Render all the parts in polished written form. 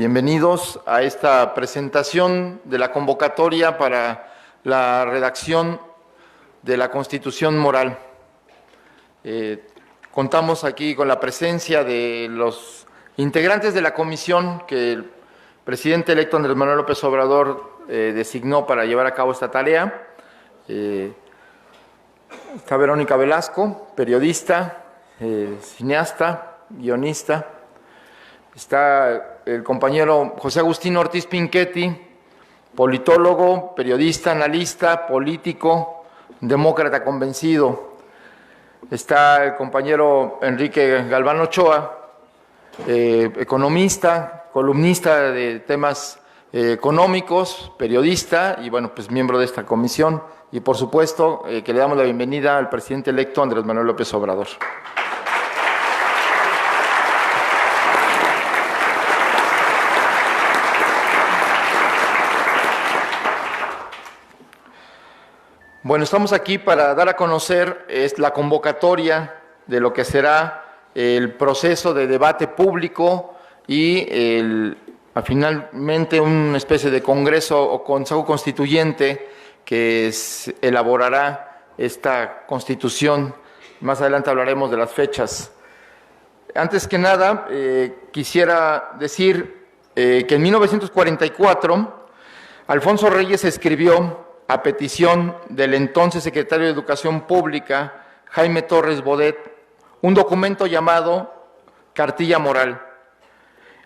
Bienvenidos a esta presentación de la convocatoria para la redacción de la Constitución Moral. Contamos aquí con la presencia de los integrantes de la comisión que el presidente electo Andrés Manuel López Obrador designó para llevar a cabo esta tarea. Está Verónica Velasco, periodista, cineasta, guionista. Está el compañero José Agustín Ortiz Pinchetti, politólogo, periodista, analista, político, demócrata convencido. Está el compañero Enrique Galván Ochoa, economista, columnista de temas económicos, periodista y, bueno, pues miembro de esta comisión. Y, por supuesto, que le damos la bienvenida al presidente electo Andrés Manuel López Obrador. Bueno, estamos aquí para dar a conocer la convocatoria de lo que será el proceso de debate público y finalmente una especie de congreso o consejo constituyente que elaborará esta Constitución. Más adelante hablaremos de las fechas. Antes que nada, quisiera decir que en 1944 Alfonso Reyes escribió, a petición del entonces secretario de Educación Pública, Jaime Torres Bodet, un documento llamado Cartilla Moral.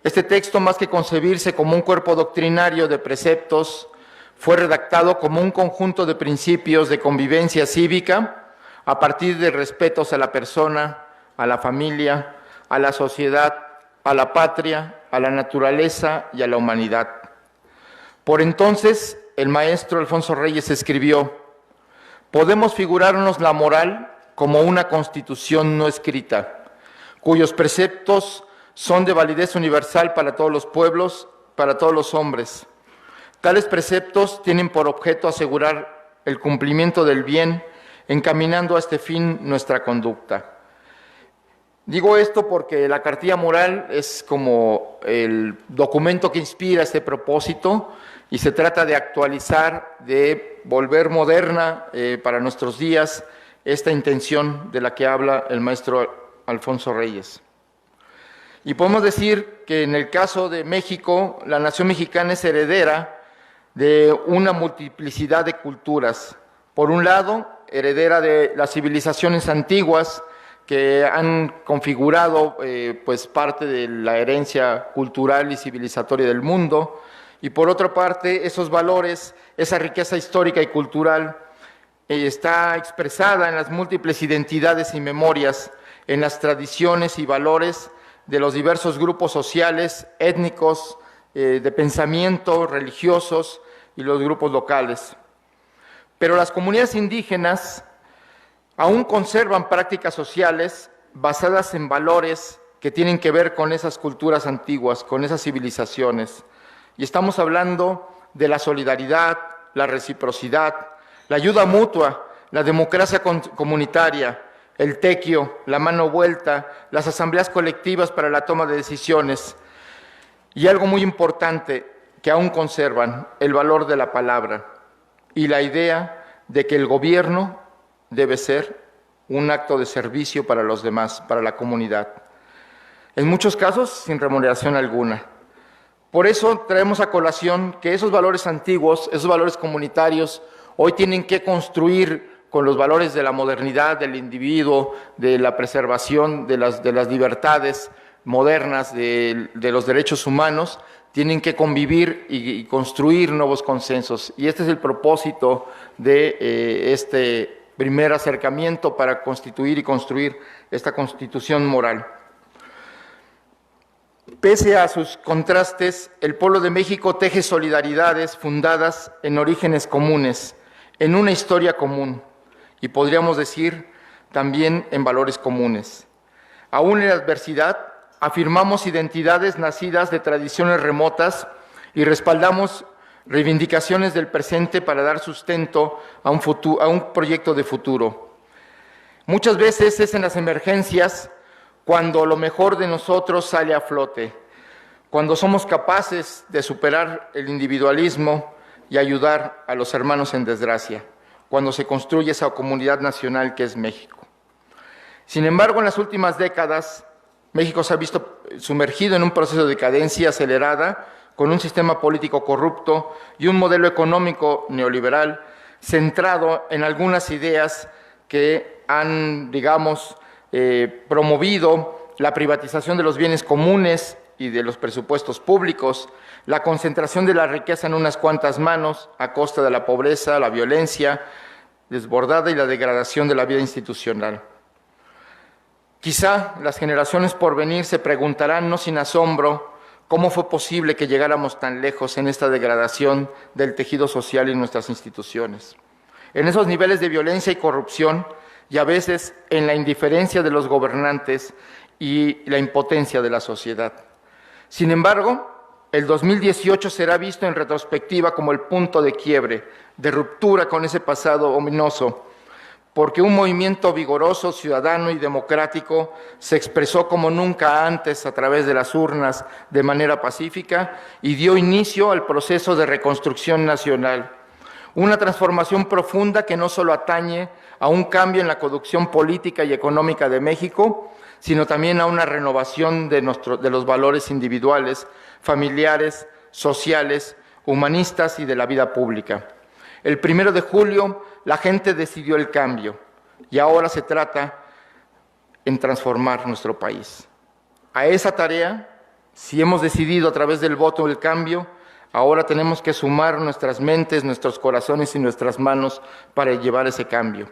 Este texto, más que concebirse como un cuerpo doctrinario de preceptos, fue redactado como un conjunto de principios de convivencia cívica a partir de respetos a la persona, a la familia, a la sociedad, a la patria, a la naturaleza y a la humanidad. Por entonces, el maestro Alfonso Reyes escribió: podemos figurarnos la moral como una constitución no escrita, cuyos preceptos son de validez universal para todos los pueblos, para todos los hombres. Tales preceptos tienen por objeto asegurar el cumplimiento del bien, encaminando a este fin nuestra conducta. Digo esto porque la Cartilla Moral es como el documento que inspira este propósito y se trata de actualizar, de volver moderna para nuestros días esta intención de la que habla el maestro Alfonso Reyes. Y podemos decir que en el caso de México, la nación mexicana es heredera de una multiplicidad de culturas. Por un lado, heredera de las civilizaciones antiguas que han configurado pues parte de la herencia cultural y civilizatoria del mundo, y por otra parte, esos valores, esa riqueza histórica y cultural está expresada en las múltiples identidades y memorias, en las tradiciones y valores de los diversos grupos sociales, étnicos, de pensamiento, religiosos y los grupos locales. Pero las comunidades indígenas aún conservan prácticas sociales basadas en valores que tienen que ver con esas culturas antiguas, con esas civilizaciones. Y estamos hablando de la solidaridad, la reciprocidad, la ayuda mutua, la democracia comunitaria, el tequio, la mano vuelta, las asambleas colectivas para la toma de decisiones. Y algo muy importante que aún conservan, el valor de la palabra y la idea de que el gobierno debe ser un acto de servicio para los demás, para la comunidad. En muchos casos, sin remuneración alguna. Por eso traemos a colación que esos valores antiguos, esos valores comunitarios, hoy tienen que construir con los valores de la modernidad, del individuo, de la preservación de las libertades modernas, de los derechos humanos, tienen que convivir y construir nuevos consensos. Y este es el propósito de este primer acercamiento para constituir y construir esta Constitución moral. Pese a sus contrastes, el pueblo de México teje solidaridades fundadas en orígenes comunes, en una historia común y podríamos decir también en valores comunes. Aún en la adversidad, afirmamos identidades nacidas de tradiciones remotas y respaldamos reivindicaciones del presente para dar sustento a un proyecto de futuro. Muchas veces es en las emergencias cuando lo mejor de nosotros sale a flote. cuando somos capaces de superar el individualismo y ayudar a los hermanos en desgracia, cuando se construye esa comunidad nacional que es México. Sin embargo, en las últimas décadas, México se ha visto sumergido en un proceso de decadencia acelerada, con un sistema político corrupto y un modelo económico neoliberal centrado en algunas ideas que han, digamos, promovido la privatización de los bienes comunes y de los presupuestos públicos, la concentración de la riqueza en unas cuantas manos a costa de la pobreza, la violencia desbordada y la degradación de la vida institucional. Quizá las generaciones por venir se preguntarán, no sin asombro, cómo fue posible que llegáramos tan lejos en esta degradación del tejido social y nuestras instituciones. En esos niveles de violencia y corrupción, y a veces en la indiferencia de los gobernantes y la impotencia de la sociedad. Sin embargo, el 2018 será visto en retrospectiva como el punto de quiebre, de ruptura con ese pasado ominoso, porque un movimiento vigoroso, ciudadano y democrático se expresó como nunca antes a través de las urnas de manera pacífica y dio inicio al proceso de reconstrucción nacional. Una transformación profunda que no solo atañe a un cambio en la conducción política y económica de México, sino también a una renovación de los valores individuales, familiares, sociales, humanistas y de la vida pública. El 1 de julio la gente decidió el cambio y ahora se trata en transformar nuestro país. A esa tarea, si hemos decidido a través del voto el cambio, ahora tenemos que sumar nuestras mentes, nuestros corazones y nuestras manos para llevar ese cambio.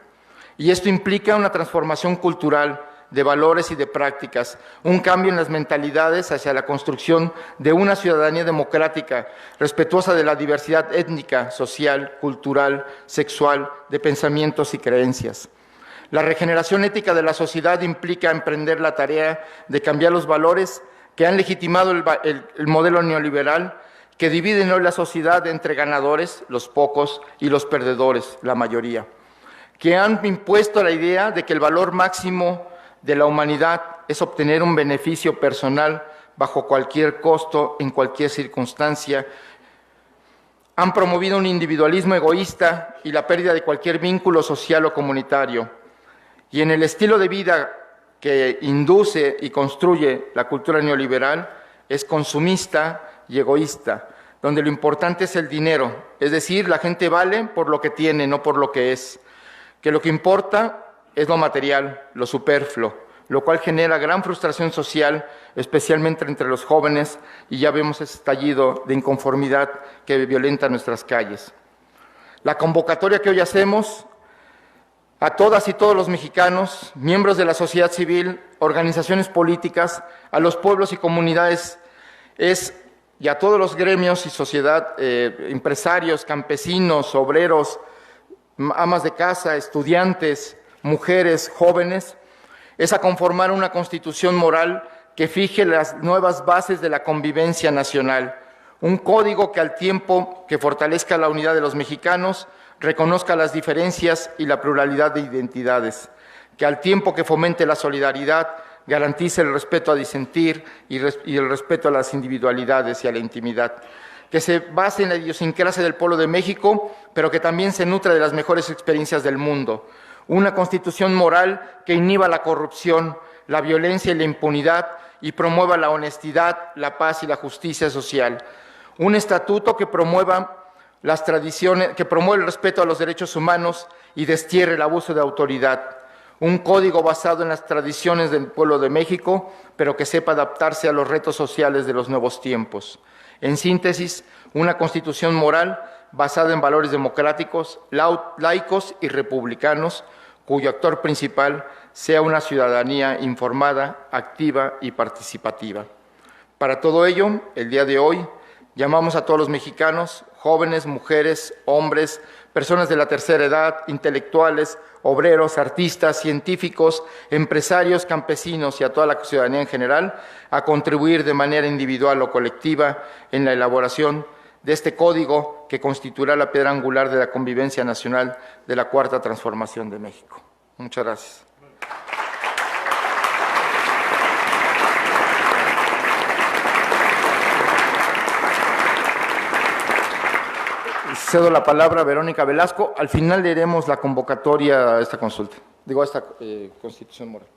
Y esto implica una transformación cultural de valores y de prácticas, un cambio en las mentalidades hacia la construcción de una ciudadanía democrática, respetuosa de la diversidad étnica, social, cultural, sexual, de pensamientos y creencias. La regeneración ética de la sociedad implica emprender la tarea de cambiar los valores que han legitimado el modelo neoliberal, que dividen hoy la sociedad entre ganadores, los pocos, y los perdedores, la mayoría, que han impuesto la idea de que el valor máximo de la humanidad es obtener un beneficio personal bajo cualquier costo, en cualquier circunstancia. Han promovido un individualismo egoísta y la pérdida de cualquier vínculo social o comunitario. Y en el estilo de vida que induce y construye la cultura neoliberal es consumista y egoísta, donde lo importante es el dinero, es decir, la gente vale por lo que tiene, no por lo que es, que lo que importa es lo material, lo superfluo, lo cual genera gran frustración social, especialmente entre los jóvenes, y ya vemos ese estallido de inconformidad que violenta nuestras calles. La convocatoria que hoy hacemos a todas y todos los mexicanos, miembros de la sociedad civil, organizaciones políticas, a los pueblos y comunidades, y a todos los gremios y sociedad, empresarios, campesinos, obreros, amas de casa, estudiantes, mujeres, jóvenes, es a conformar una constitución moral que fije las nuevas bases de la convivencia nacional, un código que al tiempo que fortalezca la unidad de los mexicanos, reconozca las diferencias y la pluralidad de identidades, que al tiempo que fomente la solidaridad, garantice el respeto a disentir y el respeto a las individualidades y a la intimidad, que se base en la idiosincrasia del pueblo de México, pero que también se nutra de las mejores experiencias del mundo. Una constitución moral que inhiba la corrupción, la violencia y la impunidad y promueva la honestidad, la paz y la justicia social. Un estatuto que promueva las tradiciones, que promueva el respeto a los derechos humanos y destierre el abuso de autoridad. Un código basado en las tradiciones del pueblo de México, pero que sepa adaptarse a los retos sociales de los nuevos tiempos. En síntesis, una constitución moral basada en valores democráticos, laicos y republicanos, cuyo actor principal sea una ciudadanía informada, activa y participativa. Para todo ello, el día de hoy, llamamos a todos los mexicanos, jóvenes, mujeres, hombres, personas de la tercera edad, intelectuales, obreros, artistas, científicos, empresarios, campesinos y a toda la ciudadanía en general, a contribuir de manera individual o colectiva en la elaboración de este código que constituirá la piedra angular de la convivencia nacional de la Cuarta Transformación de México. Muchas gracias. cedo la palabra a Verónica Velasco. Al final leeremos la convocatoria a esta consulta, a esta constitución moral.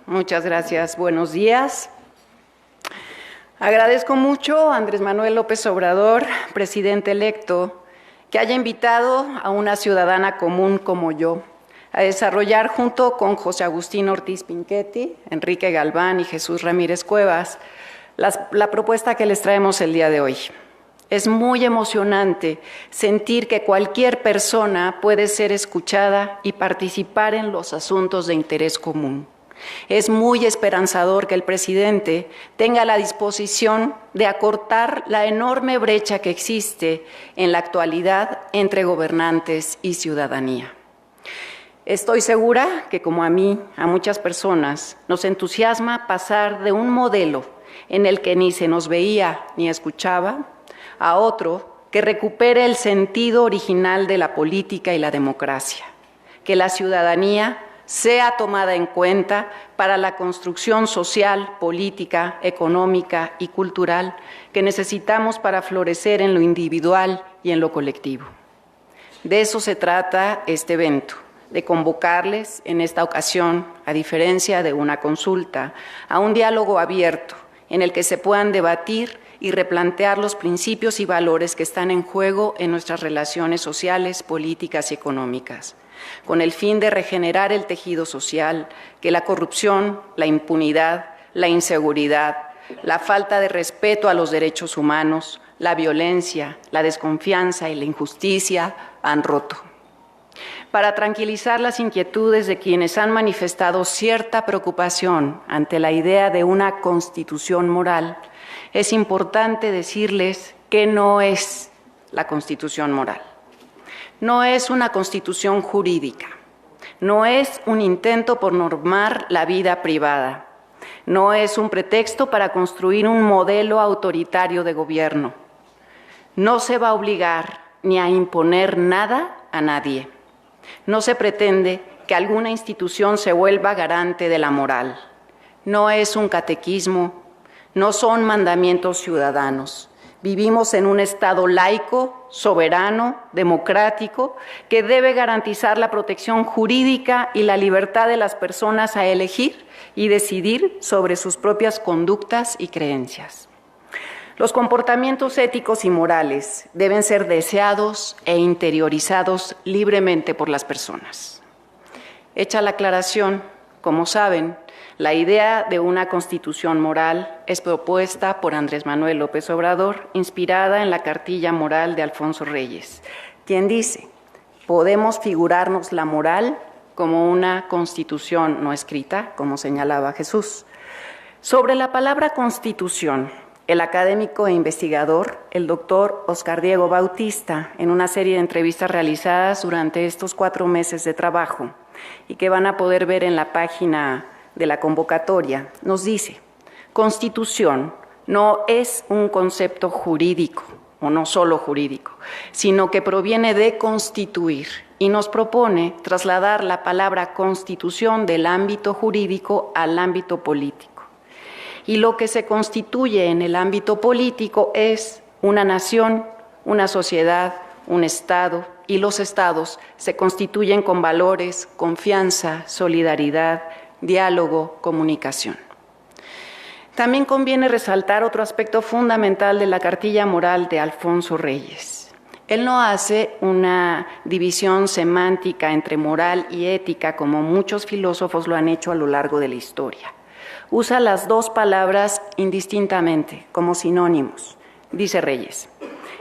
Muchas gracias. Buenos días. Agradezco mucho a Andrés Manuel López Obrador, presidente electo, que haya invitado a una ciudadana común como yo a desarrollar junto con José Agustín Ortiz Pinchetti, Enrique Galván y Jesús Ramírez Cuevas la propuesta que les traemos el día de hoy. Es muy emocionante sentir que cualquier persona puede ser escuchada y participar en los asuntos de interés común. Es muy esperanzador que el presidente tenga la disposición de acortar la enorme brecha que existe en la actualidad entre gobernantes y ciudadanía. Estoy segura que, como a mí, a muchas personas, nos entusiasma pasar de un modelo en el que ni se nos veía ni escuchaba a otro que recupere el sentido original de la política y la democracia, que la ciudadanía sea tomada en cuenta para la construcción social, política, económica y cultural que necesitamos para florecer en lo individual y en lo colectivo. De eso se trata este evento, de convocarles en esta ocasión, a diferencia de una consulta, a un diálogo abierto en el que se puedan debatir y replantear los principios y valores que están en juego en nuestras relaciones sociales, políticas y económicas, con el fin de regenerar el tejido social, que la corrupción, la impunidad, la inseguridad, la falta de respeto a los derechos humanos, la violencia, la desconfianza y la injusticia han roto. Para tranquilizar las inquietudes de quienes han manifestado cierta preocupación ante la idea de una constitución moral, es importante decirles que no es la constitución moral. No es una constitución jurídica, no es un intento por normar la vida privada, no es un pretexto para construir un modelo autoritario de gobierno. No se va a obligar ni a imponer nada a nadie. No se pretende que alguna institución se vuelva garante de la moral. No es un catequismo, no son mandamientos ciudadanos. Vivimos en un Estado laico, soberano, democrático, que debe garantizar la protección jurídica y la libertad de las personas a elegir y decidir sobre sus propias conductas y creencias. Los comportamientos éticos y morales deben ser deseados e interiorizados libremente por las personas. Hecha la aclaración, como saben, la idea de una constitución moral es propuesta por Andrés Manuel López Obrador, inspirada en la cartilla moral de Alfonso Reyes, quien dice: podemos figurarnos la moral como una constitución no escrita, como señalaba Jesús. Sobre la palabra constitución, el académico e investigador, el doctor Oscar Diego Bautista, en una serie de entrevistas realizadas durante estos 4 meses de trabajo y que van a poder ver en la página de la convocatoria, nos dice: constitución no es un concepto jurídico, o no solo jurídico, sino que proviene de constituir y nos propone trasladar la palabra constitución del ámbito jurídico al ámbito político. Y lo que se constituye en el ámbito político es una nación, una sociedad, un Estado, y los Estados se constituyen con valores, confianza, solidaridad, diálogo, comunicación. También conviene resaltar otro aspecto fundamental de la cartilla moral de Alfonso Reyes. Él no hace una división semántica entre moral y ética como muchos filósofos lo han hecho a lo largo de la historia. Usa las dos palabras indistintamente, como sinónimos. Dice Reyes: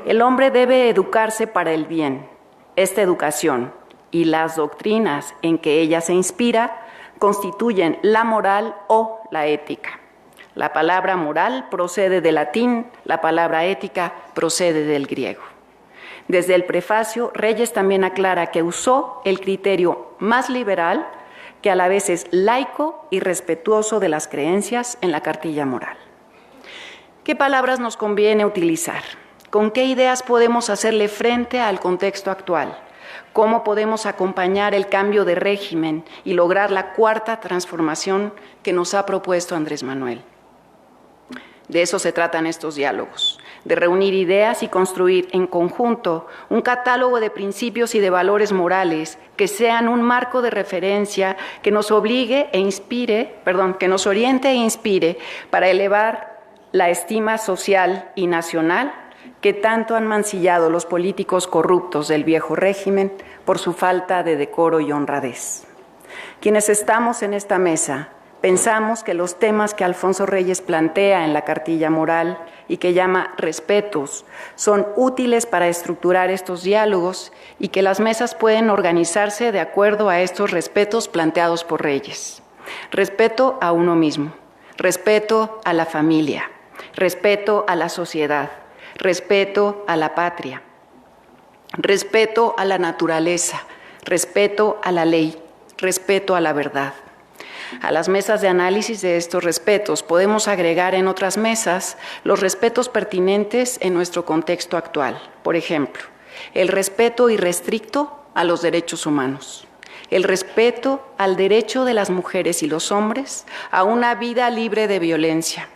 el hombre debe educarse para el bien. Esta educación y las doctrinas en que ella se inspira constituyen la moral o la ética. La palabra moral procede del latín, la palabra ética procede del griego. Desde el prefacio, Reyes también aclara que usó el criterio más liberal, que a la vez es laico y respetuoso de las creencias en la cartilla moral. ¿Qué palabras nos conviene utilizar? ¿Con qué ideas podemos hacerle frente al contexto actual? ¿Cómo podemos acompañar el cambio de régimen y lograr la cuarta transformación que nos ha propuesto Andrés Manuel? De eso se tratan estos diálogos, de reunir ideas y construir en conjunto un catálogo de principios y de valores morales que sean un marco de referencia que nos obligue e inspire, que nos oriente e inspire para elevar la estima social y nacional que tanto han mancillado los políticos corruptos del viejo régimen por su falta de decoro y honradez. Quienes estamos en esta mesa pensamos que los temas que Alfonso Reyes plantea en la cartilla moral y que llama respetos son útiles para estructurar estos diálogos y que las mesas pueden organizarse de acuerdo a estos respetos planteados por Reyes. Respeto a uno mismo, respeto a la familia, respeto a la sociedad, respeto a la patria, respeto a la naturaleza, respeto a la ley, respeto a la verdad. A las mesas de análisis de estos respetos podemos agregar en otras mesas los respetos pertinentes en nuestro contexto actual. Por ejemplo, el respeto irrestricto a los derechos humanos, el respeto al derecho de las mujeres y los hombres a una vida libre de violencia,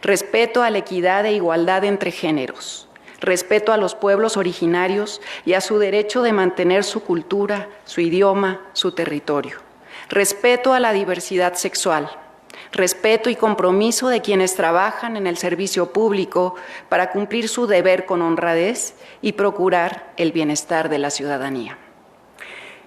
respeto a la equidad e igualdad entre géneros, respeto a los pueblos originarios y a su derecho de mantener su cultura, su idioma, su territorio. Respeto a la diversidad sexual, respeto y compromiso de quienes trabajan en el servicio público para cumplir su deber con honradez y procurar el bienestar de la ciudadanía.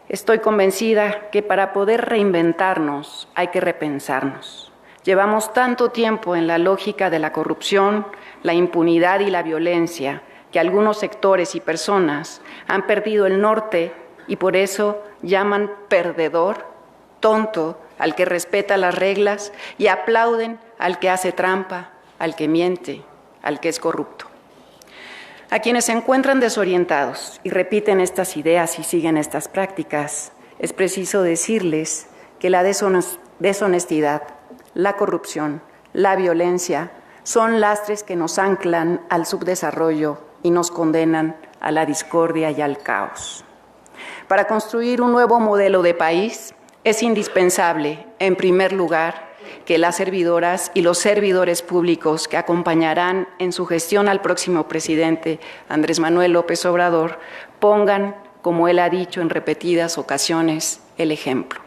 Estoy convencida que para poder reinventarnos hay que repensarnos. Llevamos tanto tiempo en la lógica de la corrupción, la impunidad y la violencia que algunos sectores y personas han perdido el norte y por eso llaman perdedor, tonto al que respeta las reglas y aplauden al que hace trampa, al que miente, al que es corrupto. A quienes se encuentran desorientados y repiten estas ideas y siguen estas prácticas, es preciso decirles que la deshonestidad, la corrupción, la violencia son lastres que nos anclan al subdesarrollo y nos condenan a la discordia y al caos. Para construir un nuevo modelo de país, es indispensable, en primer lugar, que las servidoras y los servidores públicos que acompañarán en su gestión al próximo presidente Andrés Manuel López Obrador pongan, como él ha dicho en repetidas ocasiones, el ejemplo.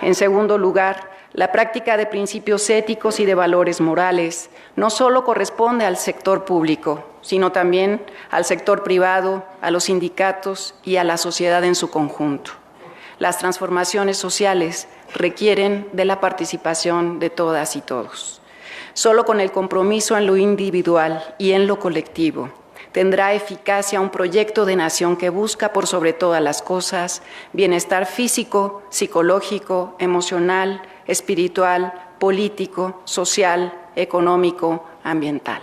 En segundo lugar, la práctica de principios éticos y de valores morales no solo corresponde al sector público, sino también al sector privado, a los sindicatos y a la sociedad en su conjunto. Las transformaciones sociales requieren de la participación de todas y todos. Solo con el compromiso en lo individual y en lo colectivo tendrá eficacia un proyecto de nación que busca por sobre todas las cosas bienestar físico, psicológico, emocional, espiritual, político, social, económico, ambiental.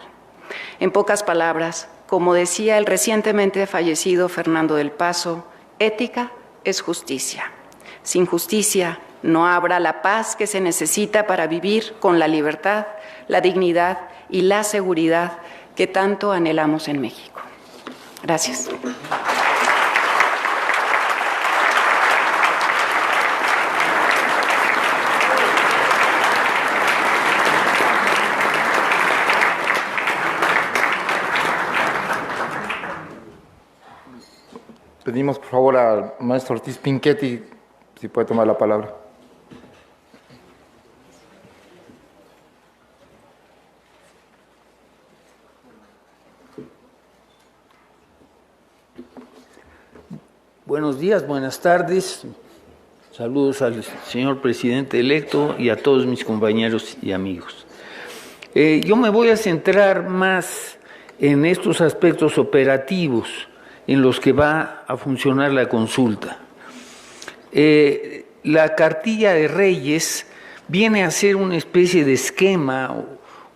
En pocas palabras, como decía el recientemente fallecido Fernando del Paso, ética es justicia. Sin justicia no habrá la paz que se necesita para vivir con la libertad, la dignidad y la seguridad que tanto anhelamos en México. Gracias. Pedimos por favor al maestro Ortiz Pinchetti si puede tomar la palabra. Buenos días, buenas tardes. Saludos al señor presidente electo y a todos mis compañeros y amigos. Yo me voy a centrar más en estos aspectos operativos en los que va a funcionar la consulta. La cartilla de Reyes viene a ser una especie de esquema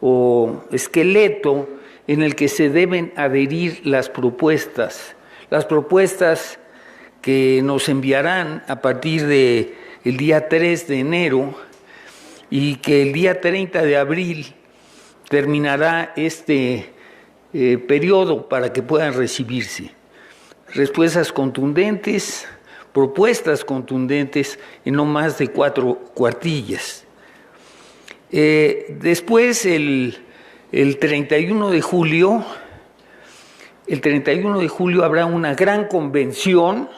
o esqueleto en el que se deben adherir las propuestas que nos enviarán a partir del día 3 de enero y que el día 30 de abril terminará este periodo para que puedan recibirse. respuestas contundentes, propuestas contundentes en no más de 4 cuartillas. Después, el 31 de julio, habrá una gran convención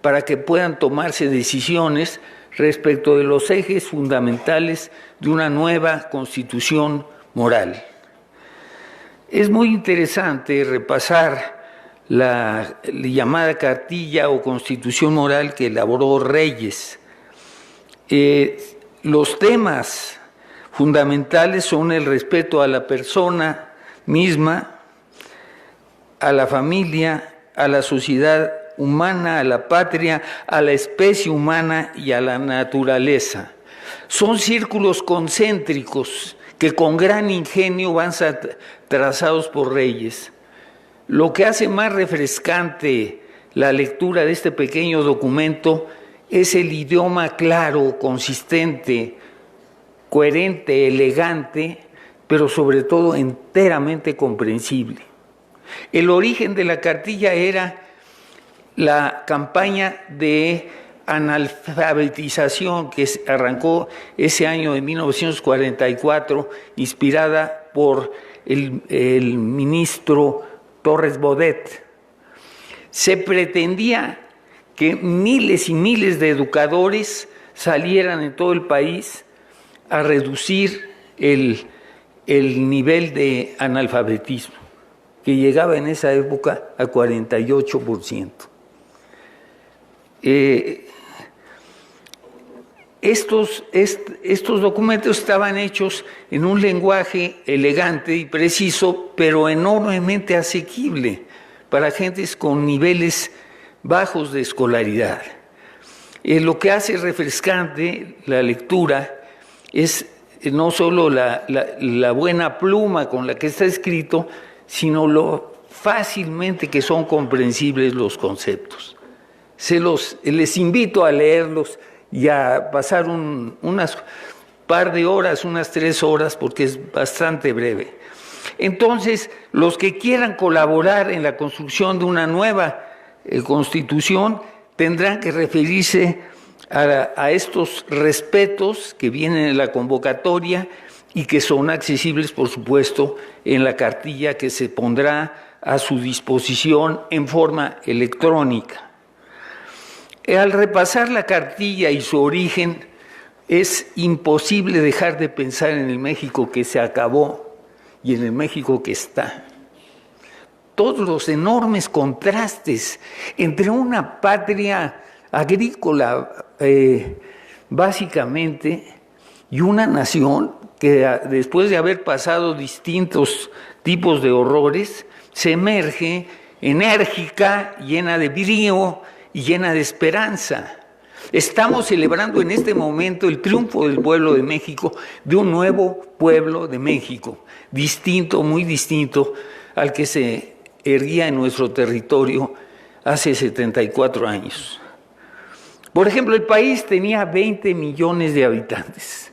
para que puedan tomarse decisiones respecto de los ejes fundamentales de una nueva constitución moral. Es muy interesante repasar la llamada cartilla o constitución moral que elaboró Reyes. Los temas fundamentales son el respeto a la persona misma, a la familia, a la sociedad humana, a la patria, a la especie humana y a la naturaleza. Son círculos concéntricos que con gran ingenio van trazados por Reyes. Lo que hace más refrescante la lectura de este pequeño documento es el idioma claro, consistente, coherente, elegante, pero sobre todo enteramente comprensible. El origen de la cartilla era la campaña de analfabetización que arrancó ese año de 1944, inspirada por el ministro Torres Bodet. Se pretendía que miles y miles de educadores salieran en todo el país a reducir el nivel de analfabetismo, que llegaba en esa época a 48%. Estos documentos estaban hechos en un lenguaje elegante y preciso, pero enormemente asequible para gentes con niveles bajos de escolaridad. Lo que hace refrescante la lectura es no solo la buena pluma con la que está escrito, sino lo fácilmente que son comprensibles los conceptos. Les invito a leerlos y a pasar unas par de horas, unas 3 horas, porque es bastante breve. Entonces, los que quieran colaborar en la construcción de una nueva constitución tendrán que referirse a estos respetos que vienen en la convocatoria y que son accesibles, por supuesto, en la cartilla que se pondrá a su disposición en forma electrónica. Al repasar la cartilla y su origen, es imposible dejar de pensar en el México que se acabó y en el México que está. Todos los enormes contrastes entre una patria agrícola, básicamente, y una nación que después de haber pasado distintos tipos de horrores, se emerge enérgica, llena de brío y llena de esperanza. Estamos celebrando en este momento el triunfo del pueblo de México, de un nuevo pueblo de México, distinto, muy distinto al que se erguía en nuestro territorio hace 74 años. Por ejemplo, el país tenía 20 millones de habitantes.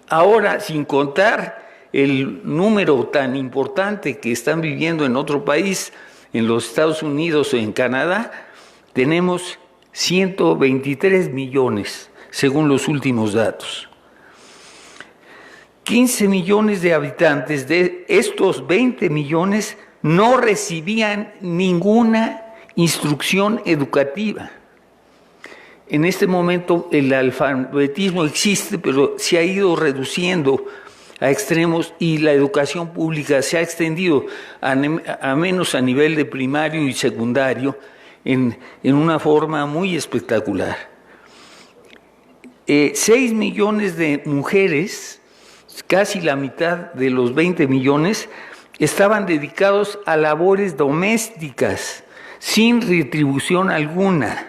Ahora, sin contar el número tan importante que están viviendo en otro país, en los Estados Unidos o en Canadá, tenemos 123 millones, según los últimos datos. 15 millones de habitantes de estos 20 millones no recibían ninguna instrucción educativa. En este momento el alfabetismo existe, pero se ha ido reduciendo a extremos y la educación pública se ha extendido a menos a nivel de primario y secundario en una forma muy espectacular. 6 millones de mujeres, casi la mitad de los 20 millones, estaban dedicados a labores domésticas sin retribución alguna.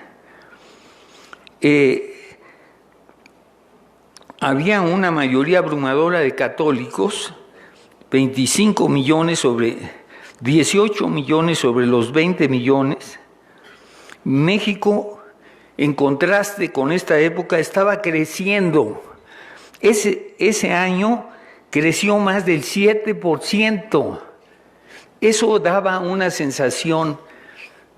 Había una mayoría abrumadora de católicos, 25 millones sobre 18 millones sobre los 20 millones. México, en contraste con esta época, estaba creciendo. Ese año creció más del 7%. Eso daba una sensación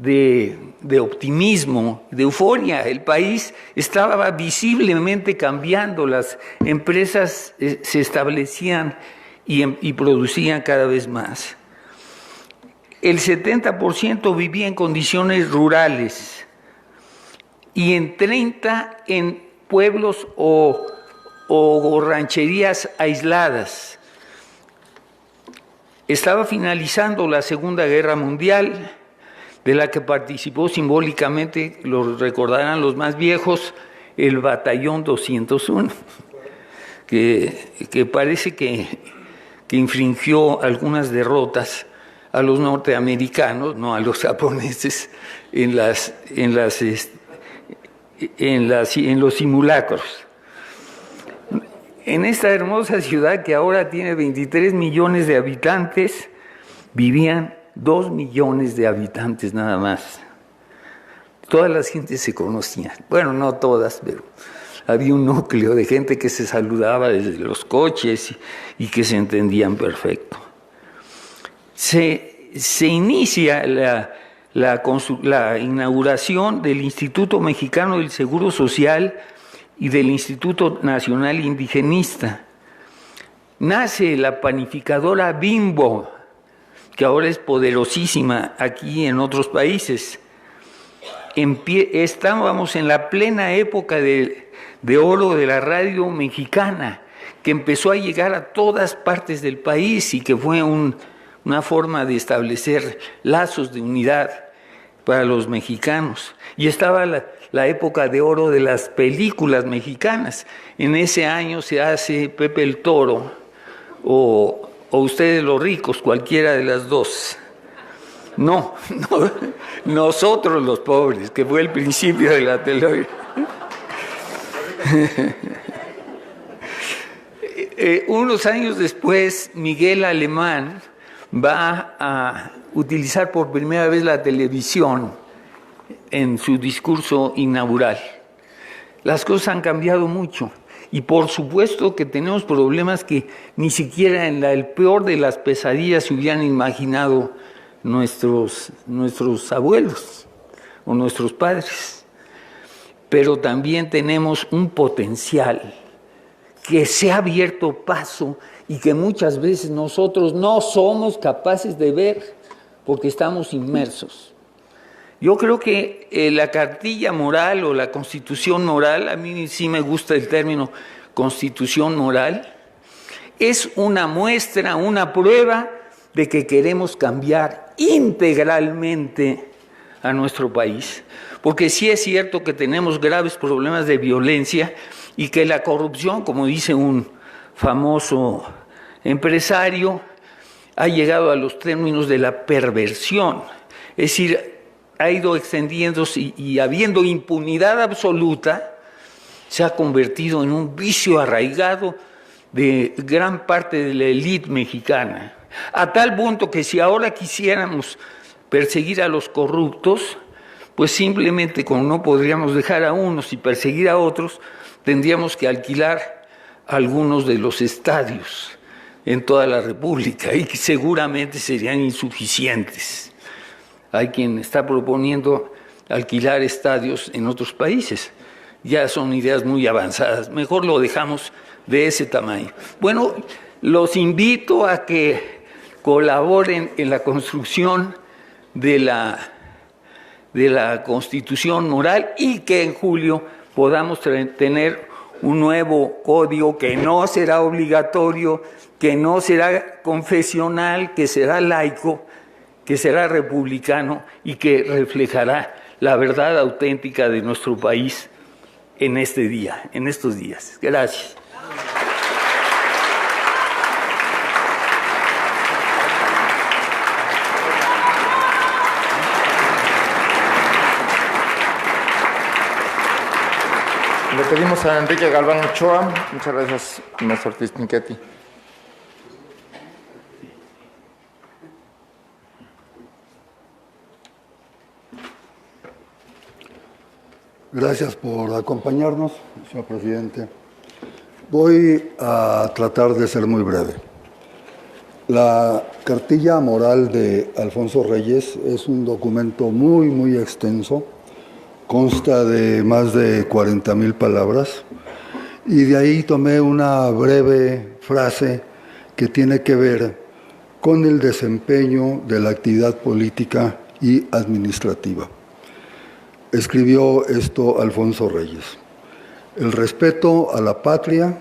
de optimismo, de euforia. El país estaba visiblemente cambiando, las empresas se establecían y producían cada vez más. El 70% vivía en condiciones rurales y en 30% en pueblos o rancherías aisladas. Estaba finalizando la Segunda Guerra Mundial, de la que participó simbólicamente, lo recordarán los más viejos, el Batallón 201, que parece que infringió algunas derrotas a los norteamericanos, no a los japoneses, en los simulacros. En esta hermosa ciudad que ahora tiene 23 millones de habitantes, vivían 2 millones de habitantes nada más. Todas las gentes se conocían. Bueno, no todas, pero había un núcleo de gente que se saludaba desde los coches y que se entendían perfecto. Se inicia la inauguración del Instituto Mexicano del Seguro Social y del Instituto Nacional Indigenista. Nace la panificadora Bimbo, que ahora es poderosísima aquí en otros países. Estábamos en la plena época de oro de la radio mexicana, que empezó a llegar a todas partes del país y que fue una forma de establecer lazos de unidad para los mexicanos. Y estaba la época de oro de las películas mexicanas. En ese año se hace Pepe el Toro o Ustedes los Ricos, cualquiera de las dos. No, nosotros los pobres, que fue el principio de la telenovela. Unos años después, Miguel Alemán va a utilizar por primera vez la televisión en su discurso inaugural. Las cosas han cambiado mucho y por supuesto que tenemos problemas que ni siquiera en el peor de las pesadillas se hubieran imaginado nuestros abuelos o nuestros padres. Pero también tenemos un potencial que se ha abierto paso y que muchas veces nosotros no somos capaces de ver porque estamos inmersos. Yo creo que la cartilla moral o la constitución moral, a mí sí me gusta el término constitución moral, es una muestra, una prueba de que queremos cambiar integralmente a nuestro país. Porque sí es cierto que tenemos graves problemas de violencia y que la corrupción, como dice un famoso empresario, ha llegado a los términos de la perversión. Es decir, ha ido extendiéndose y habiendo impunidad absoluta, se ha convertido en un vicio arraigado de gran parte de la élite mexicana. A tal punto que si ahora quisiéramos perseguir a los corruptos, pues simplemente como no podríamos dejar a unos y perseguir a otros, tendríamos que alquilar algunos de los estadios en toda la República y seguramente serían insuficientes. Hay quien está proponiendo alquilar estadios en otros países. Ya son ideas muy avanzadas. Mejor lo dejamos de ese tamaño. Bueno, los invito a que colaboren en la construcción de la Constitución moral y que en julio podamos tener un nuevo código que no será obligatorio, que no será confesional, que será laico, que será republicano y que reflejará la verdad auténtica de nuestro país en este día, en estos días. Gracias. Le pedimos a Enrique Galván Ochoa. Muchas gracias, maestro Ortiz Pinchetti. Gracias por acompañarnos, señor presidente. Voy a tratar de ser muy breve. La cartilla moral de Alfonso Reyes es un documento muy extenso, consta de más de 40,000 palabras, y de ahí tomé una breve frase que tiene que ver con el desempeño de la actividad política y administrativa. Escribió esto Alfonso Reyes: el respeto a la patria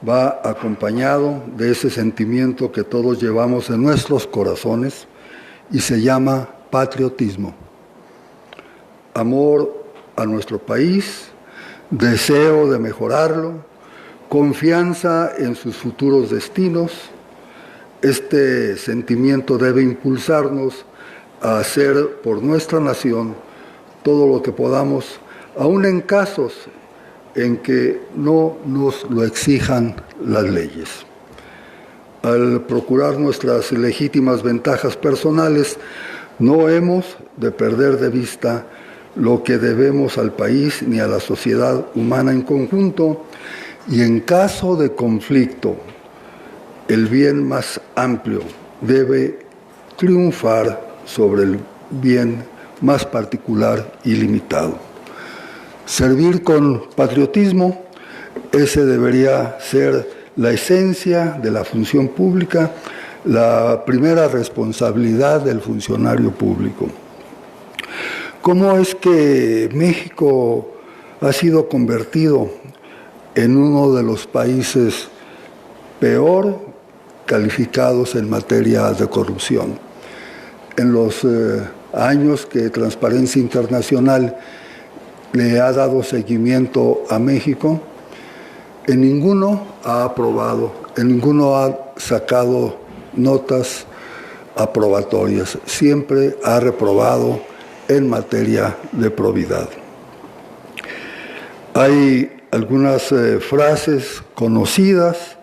va acompañado de ese sentimiento que todos llevamos en nuestros corazones y se llama patriotismo. Amor a nuestro país, deseo de mejorarlo, confianza en sus futuros destinos. Este sentimiento debe impulsarnos a hacer por nuestra nación todo lo que podamos, aun en casos en que no nos lo exijan las leyes. Al procurar nuestras legítimas ventajas personales, no hemos de perder de vista lo que debemos al país ni a la sociedad humana en conjunto, y en caso de conflicto, el bien más amplio debe triunfar sobre el bien más particular y limitado. Servir con patriotismo, ese debería ser la esencia de la función pública, la primera responsabilidad del funcionario público. ¿Cómo es que México ha sido convertido en uno de los países peor calificados en materia de corrupción? En los años que Transparencia Internacional le ha dado seguimiento a México, en ninguno ha aprobado, en ninguno ha sacado notas aprobatorias, siempre ha reprobado en materia de probidad. Hay algunas frases conocidas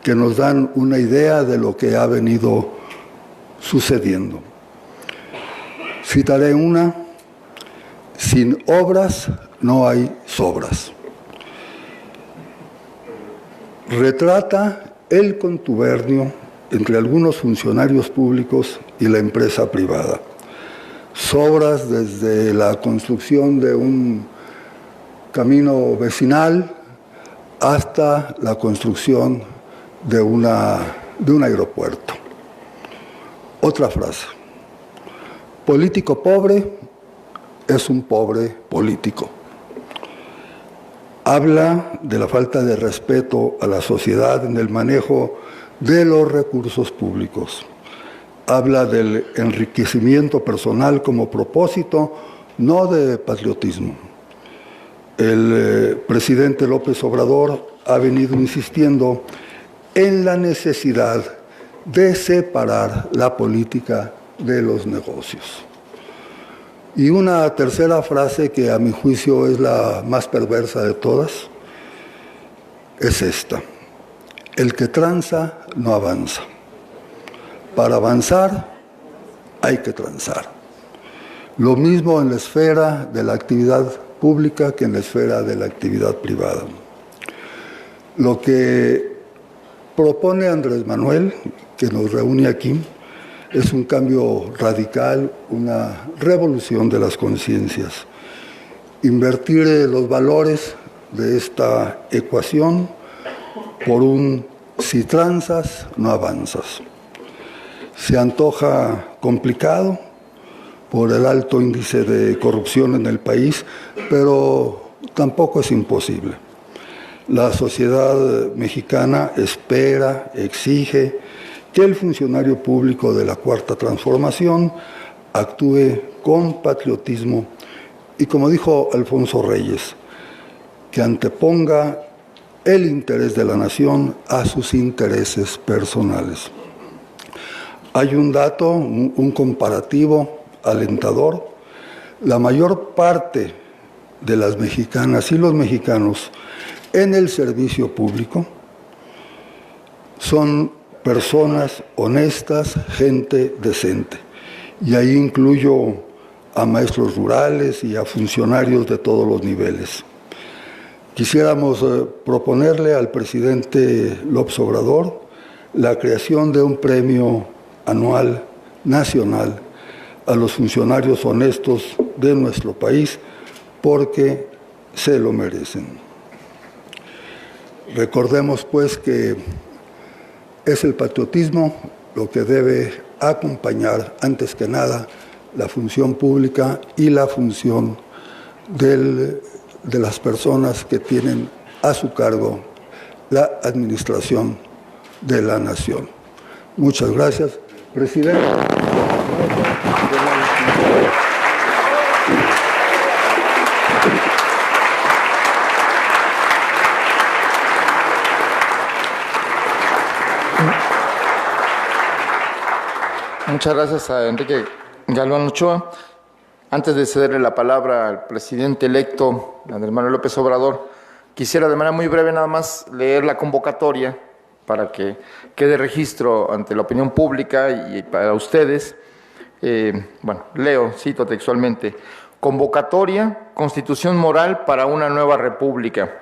que nos dan una idea de lo que ha venido sucediendo. Citaré una: sin obras no hay sobras. Retrata el contubernio entre algunos funcionarios públicos y la empresa privada. Sobras desde la construcción de un camino vecinal hasta la construcción de un aeropuerto. Otra frase: político pobre es un pobre político. Habla de la falta de respeto a la sociedad en el manejo de los recursos públicos. Habla del enriquecimiento personal como propósito, no de patriotismo. El presidente López Obrador ha venido insistiendo en la necesidad de separar la política de los negocios. Y una tercera frase, que a mi juicio es la más perversa de todas, es esta: el que tranza no avanza. Para avanzar hay que transar. Lo mismo en la esfera de la actividad pública que en la esfera de la actividad privada. Lo que propone Andrés Manuel, que nos reúne aquí, es un cambio radical, una revolución de las conciencias. Invertir los valores de esta ecuación por un si transas, no avanzas. Se antoja complicado por el alto índice de corrupción en el país, pero tampoco es imposible. La sociedad mexicana espera, exige que el funcionario público de la Cuarta Transformación actúe con patriotismo y, como dijo Alfonso Reyes, que anteponga el interés de la nación a sus intereses personales. Hay un dato, un comparativo alentador. La mayor parte de las mexicanas y los mexicanos en el servicio público son personas honestas, gente decente. Y ahí incluyo a maestros rurales y a funcionarios de todos los niveles. Quisiéramos proponerle al presidente López Obrador la creación de un premio anual nacional a los funcionarios honestos de nuestro país, porque se lo merecen. Recordemos, pues, que es el patriotismo lo que debe acompañar, antes que nada, la función pública y la función de las personas que tienen a su cargo la administración de la nación. Muchas gracias, presidente. Muchas gracias a Enrique Galván Ochoa. Antes de cederle la palabra al presidente electo, Andrés Manuel López Obrador, quisiera de manera muy breve nada más leer la convocatoria para que quede registro ante la opinión pública y para ustedes. Cito textualmente: convocatoria, Constitución Moral para una nueva república.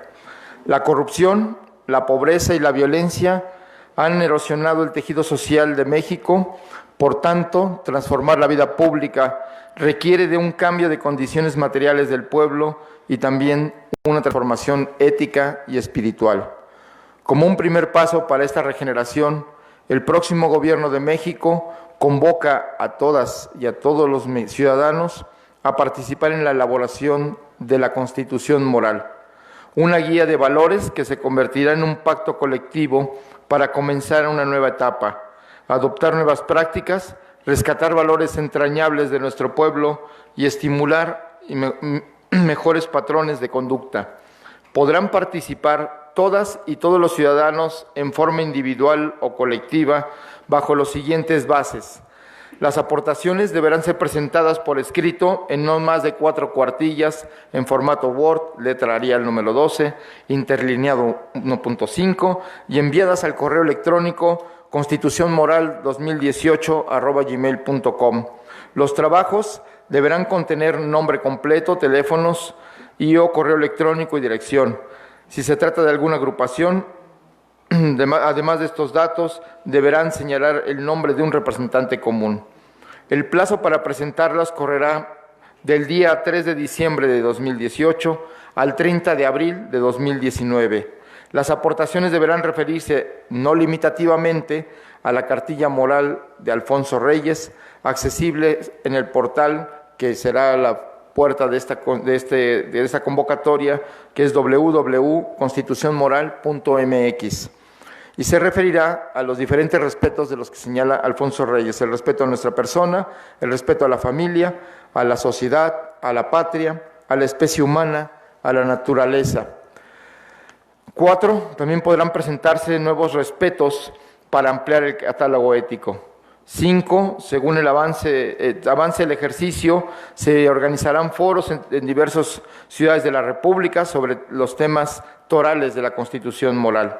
La corrupción, la pobreza y la violencia han erosionado el tejido social de México. Por tanto, transformar la vida pública requiere de un cambio de condiciones materiales del pueblo y también una transformación ética y espiritual. Como un primer paso para esta regeneración, el próximo Gobierno de México convoca a todas y a todos los ciudadanos a participar en la elaboración de la Constitución Moral, una guía de valores que se convertirá en un pacto colectivo para comenzar una nueva etapa, adoptar nuevas prácticas, rescatar valores entrañables de nuestro pueblo y estimular mejores patrones de conducta. Podrán participar todas y todos los ciudadanos en forma individual o colectiva bajo las siguientes bases. Las aportaciones deberán ser presentadas por escrito en no más de 4 cuartillas en formato Word, letra Arial número 12, interlineado 1.5 y enviadas al correo electrónico constitucionmoral2018@gmail.com. Los trabajos deberán contener nombre completo, teléfonos y o correo electrónico y dirección. Si se trata de alguna agrupación, además de estos datos, deberán señalar el nombre de un representante común. El plazo para presentarlas correrá del día 3 de diciembre de 2018 al 30 de abril de 2019. Las aportaciones deberán referirse no limitativamente a la cartilla moral de Alfonso Reyes, accesible en el portal que será la puerta de esta convocatoria, que es www.constitucionmoral.mx. Y se referirá a los diferentes respetos de los que señala Alfonso Reyes: el respeto a nuestra persona, el respeto a la familia, a la sociedad, a la patria, a la especie humana, a la naturaleza. 4. También podrán presentarse nuevos respetos para ampliar el catálogo ético. 5. Según el avance del ejercicio, se organizarán foros en diversas ciudades de la República sobre los temas torales de la Constitución Moral.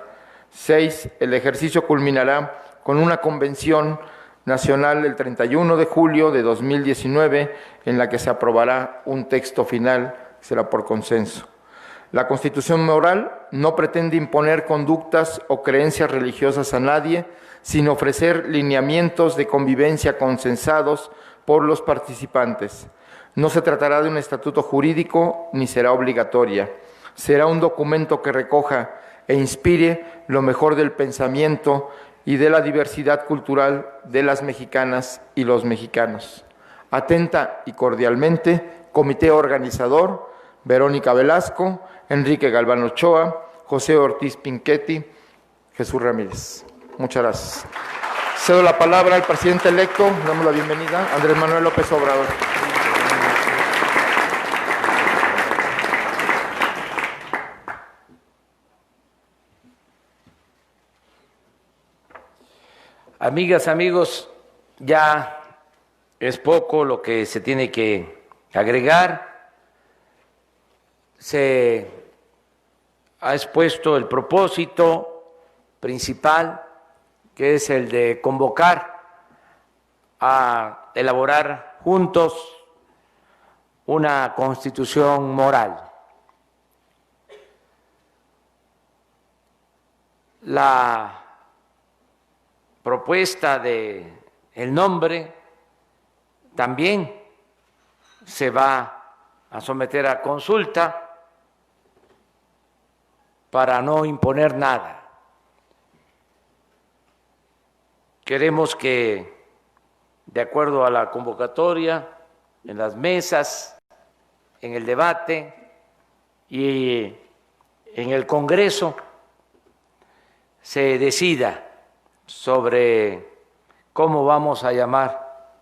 6. El ejercicio culminará con una convención nacional el 31 de julio de 2019, en la que se aprobará un texto final, que será por consenso. La Constitución Moral no pretende imponer conductas o creencias religiosas a nadie, sino ofrecer lineamientos de convivencia consensados por los participantes. No se tratará de un estatuto jurídico ni será obligatoria. Será un documento que recoja e inspire lo mejor del pensamiento y de la diversidad cultural de las mexicanas y los mexicanos. Atenta y cordialmente, Comité Organizador, Verónica Velasco, Enrique Galván Ochoa, José Ortiz Pinchetti, Jesús Ramírez. Muchas gracias. Cedo la palabra al presidente electo, damos la bienvenida, Andrés Manuel López Obrador. Amigas, amigos, ya es poco lo que se tiene que agregar. Se ha expuesto el propósito principal, que es el de convocar a elaborar juntos una constitución moral. La propuesta de el nombre también se va a someter a consulta para no imponer nada. Queremos que, de acuerdo a la convocatoria, en las mesas, en el debate y en el Congreso, se decida sobre cómo vamos a llamar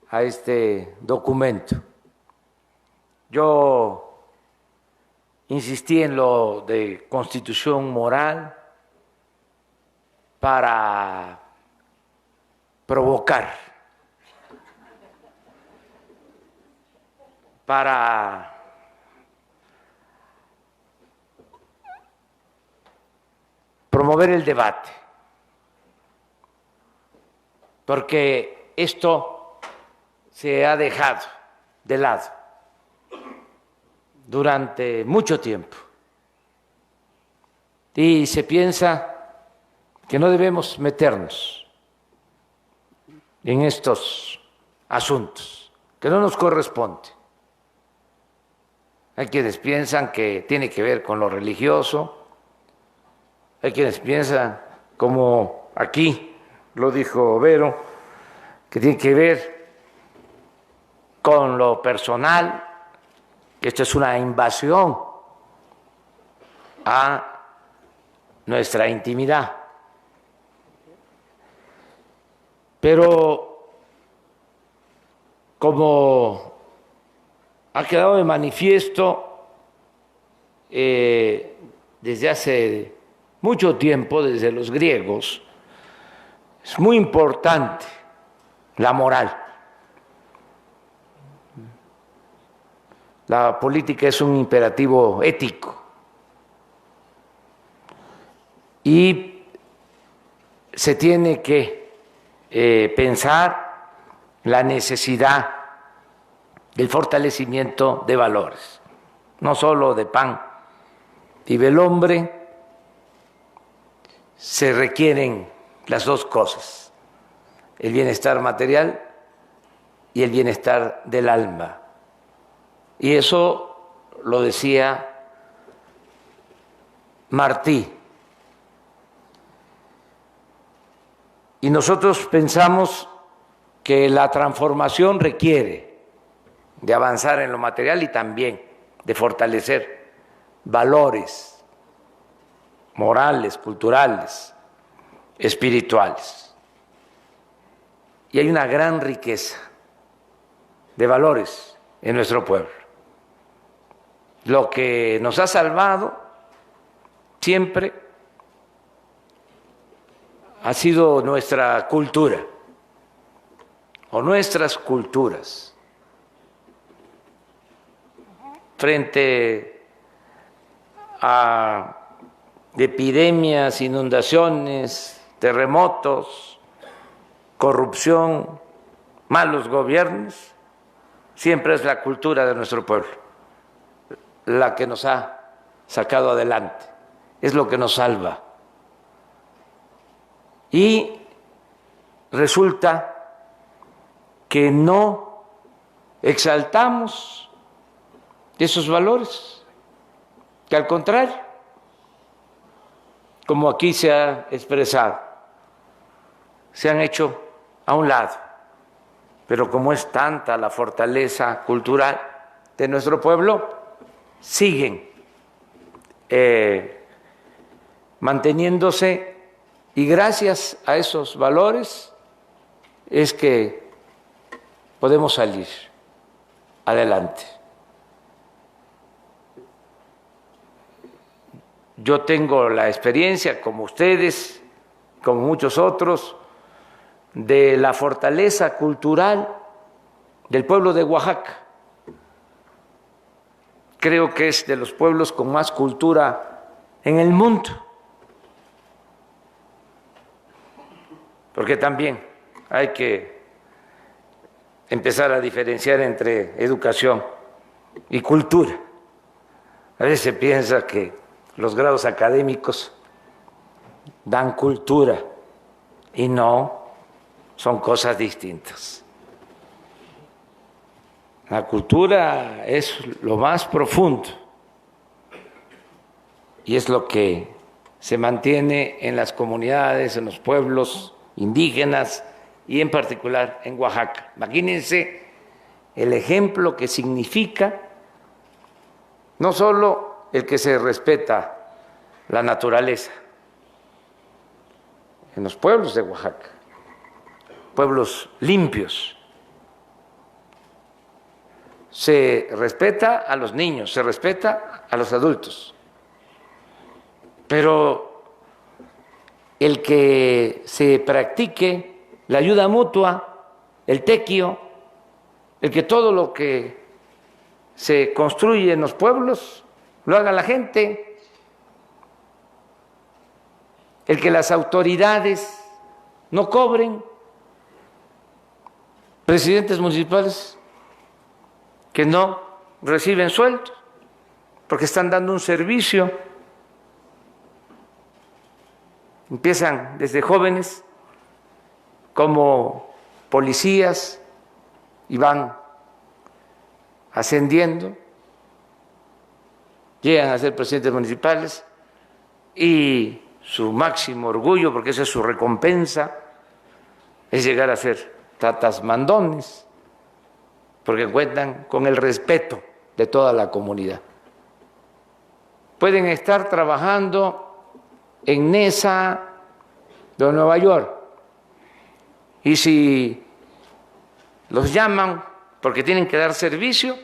a este documento. Yo insistí en lo de constitución moral para provocar, para promover el debate, porque esto se ha dejado de lado durante mucho tiempo y se piensa que no debemos meternos en estos asuntos, que no nos corresponde. Hay quienes piensan que tiene que ver con lo religioso, hay quienes piensan, como aquí lo dijo Vero, que tiene que ver con lo personal, que esto es una invasión a nuestra intimidad. Pero como ha quedado de manifiesto desde hace mucho tiempo, desde los griegos, es muy importante la moral. La política es un imperativo ético y se tiene que pensar la necesidad del fortalecimiento de valores, no solo de pan y del hombre. Se requieren las dos cosas, el bienestar material y el bienestar del alma. Y eso lo decía Martí. Y nosotros pensamos que la transformación requiere de avanzar en lo material y también de fortalecer valores morales, culturales, espirituales. Y hay una gran riqueza de valores en nuestro pueblo. Lo que nos ha salvado siempre ha sido nuestra cultura o nuestras culturas frente a epidemias, inundaciones, terremotos, corrupción, malos gobiernos. Siempre es la cultura de nuestro pueblo la que nos ha sacado adelante, es lo que nos salva. Y resulta que no exaltamos esos valores, que al contrario, como aquí se ha expresado, se han hecho a un lado. Pero como es tanta la fortaleza cultural de nuestro pueblo, siguen manteniéndose, y gracias a esos valores es que podemos salir adelante. Yo tengo la experiencia, como ustedes, como muchos otros, de la fortaleza cultural del pueblo de Oaxaca. Creo que es de los pueblos con más cultura en el mundo, porque también hay que empezar a diferenciar entre educación y cultura. A veces se piensa que los grados académicos dan cultura y no, son cosas distintas. La cultura es lo más profundo y es lo que se mantiene en las comunidades, en los pueblos indígenas y en particular en Oaxaca. Imagínense el ejemplo que significa no solo el que se respeta la naturaleza en los pueblos de Oaxaca, pueblos limpios, se respeta a los niños, se respeta a los adultos, pero el que se practique la ayuda mutua, el tequio, el que todo lo que se construye en los pueblos lo haga la gente, el que las autoridades no cobren, presidentes municipales que no reciben sueldo porque están dando un servicio, empiezan desde jóvenes como policías y van ascendiendo, llegan a ser presidentes municipales y su máximo orgullo, porque esa es su recompensa, es llegar a ser tatasmandones, porque cuentan con el respeto de toda la comunidad. Pueden estar trabajando en NESA de Nueva York y si los llaman porque tienen que dar servicio,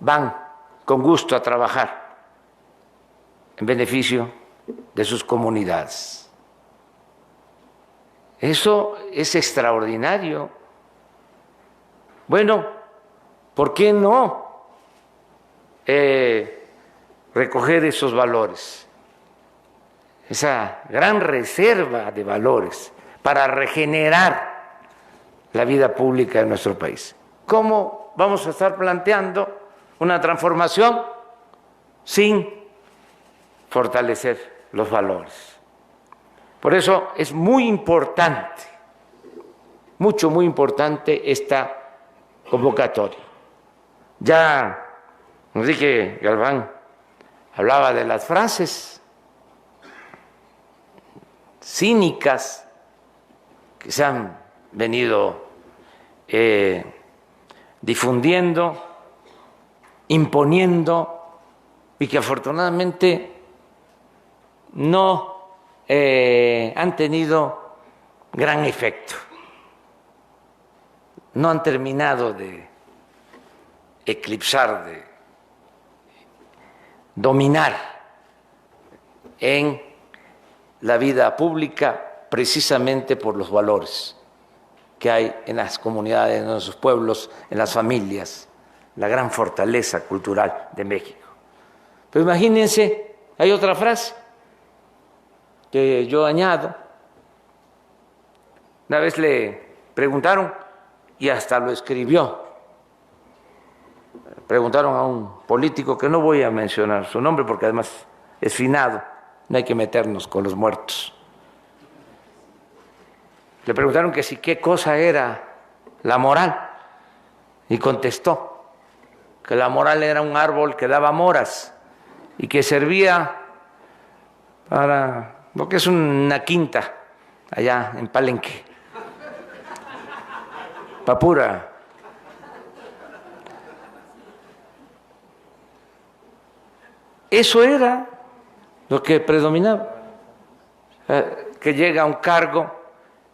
van con gusto a trabajar en beneficio de sus comunidades. Eso es extraordinario. Bueno, ¿por qué no recoger esos valores? Esa gran reserva de valores para regenerar la vida pública de nuestro país. ¿Cómo vamos a estar planteando una transformación sin fortalecer los valores? Por eso es muy importante, muy importante esta convocatoria. Ya Enrique Galván hablaba de las frases cínicas que se han venido difundiendo, imponiendo y que afortunadamente no han tenido gran efecto. No han terminado de eclipsar, de dominar en la vida pública precisamente por los valores que hay en las comunidades, en nuestros pueblos, en las familias, la gran fortaleza cultural de México. Pero imagínense, hay otra frase que yo añado. Una vez le preguntaron, y hasta lo escribió, preguntaron a un político que no voy a mencionar su nombre porque además es finado, no hay que meternos con los muertos. Le preguntaron que si qué cosa era la moral y contestó que la moral era un árbol que daba moras y que servía para lo que es una quinta allá en Palenque, para pura. Eso era lo que predominaba, que llega a un cargo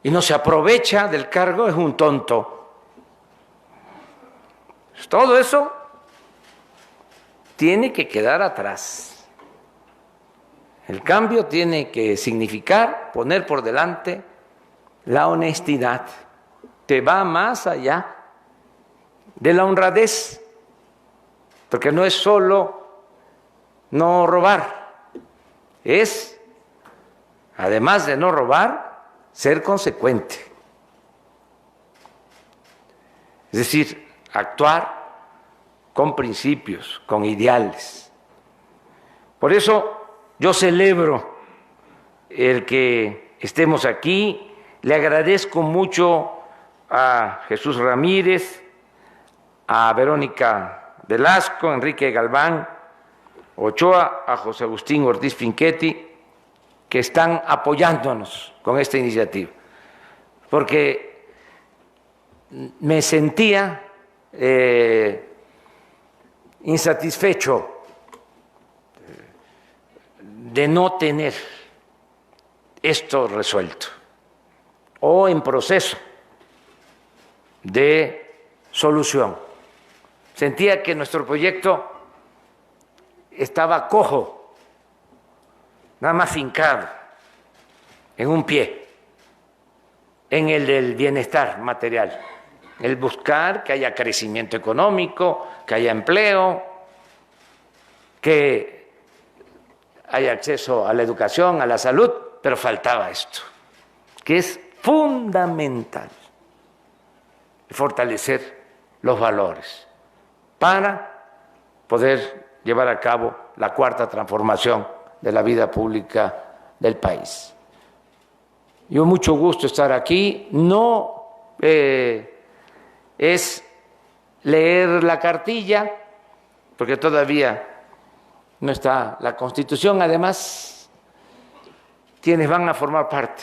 y no se aprovecha del cargo, es un tonto. Todo eso tiene que quedar atrás. El cambio tiene que significar poner por delante la honestidad, que va más allá de la honradez, porque no es solo no robar, es, además de no robar, ser consecuente. Es decir, actuar con principios, con ideales. Por eso yo celebro el que estemos aquí. Le agradezco mucho a Jesús Ramírez, a Verónica Velasco, Enrique Galván Ochoa, a José Agustín Ortiz Pinchetti, que están apoyándonos con esta iniciativa, porque me sentía insatisfecho de no tener esto resuelto o en proceso de solución. Sentía que nuestro proyecto estaba cojo, nada más fincado en un pie, en el del bienestar material, el buscar que haya crecimiento económico, que haya empleo, que haya acceso a la educación, a la salud, pero faltaba esto, que es fundamental, fortalecer los valores para poder llevar a cabo la cuarta transformación de la vida pública del país. Yo mucho gusto estar aquí, no es leer la cartilla, porque todavía no está la Constitución. Además, quienes van a formar parte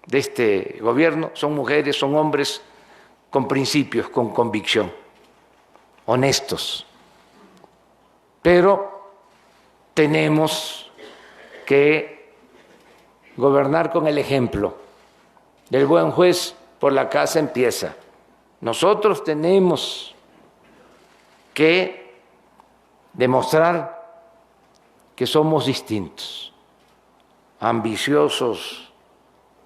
de este gobierno son mujeres, son hombres con principios, con convicción, honestos. Pero tenemos que gobernar con el ejemplo. Del buen juez por la casa empieza. Nosotros tenemos que demostrar que somos distintos, ambiciosos,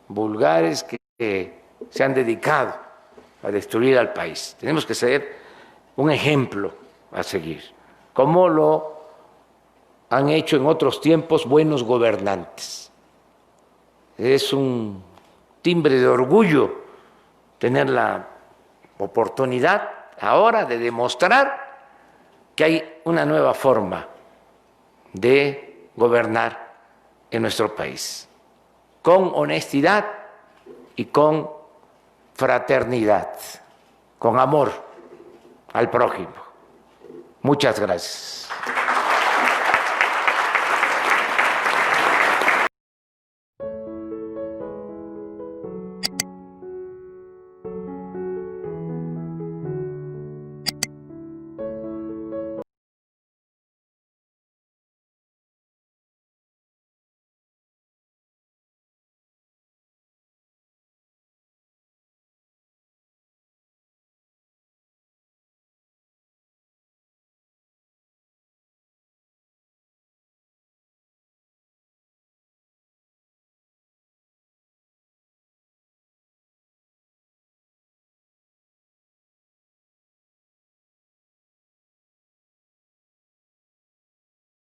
vulgares, que se han dedicado a destruir al país. Tenemos que ser un ejemplo a seguir, como lo han hecho en otros tiempos buenos gobernantes. Es un timbre de orgullo tener la oportunidad ahora de demostrar que hay una nueva forma de gobernar en nuestro país, con honestidad y con fraternidad, con amor al prójimo. Muchas gracias.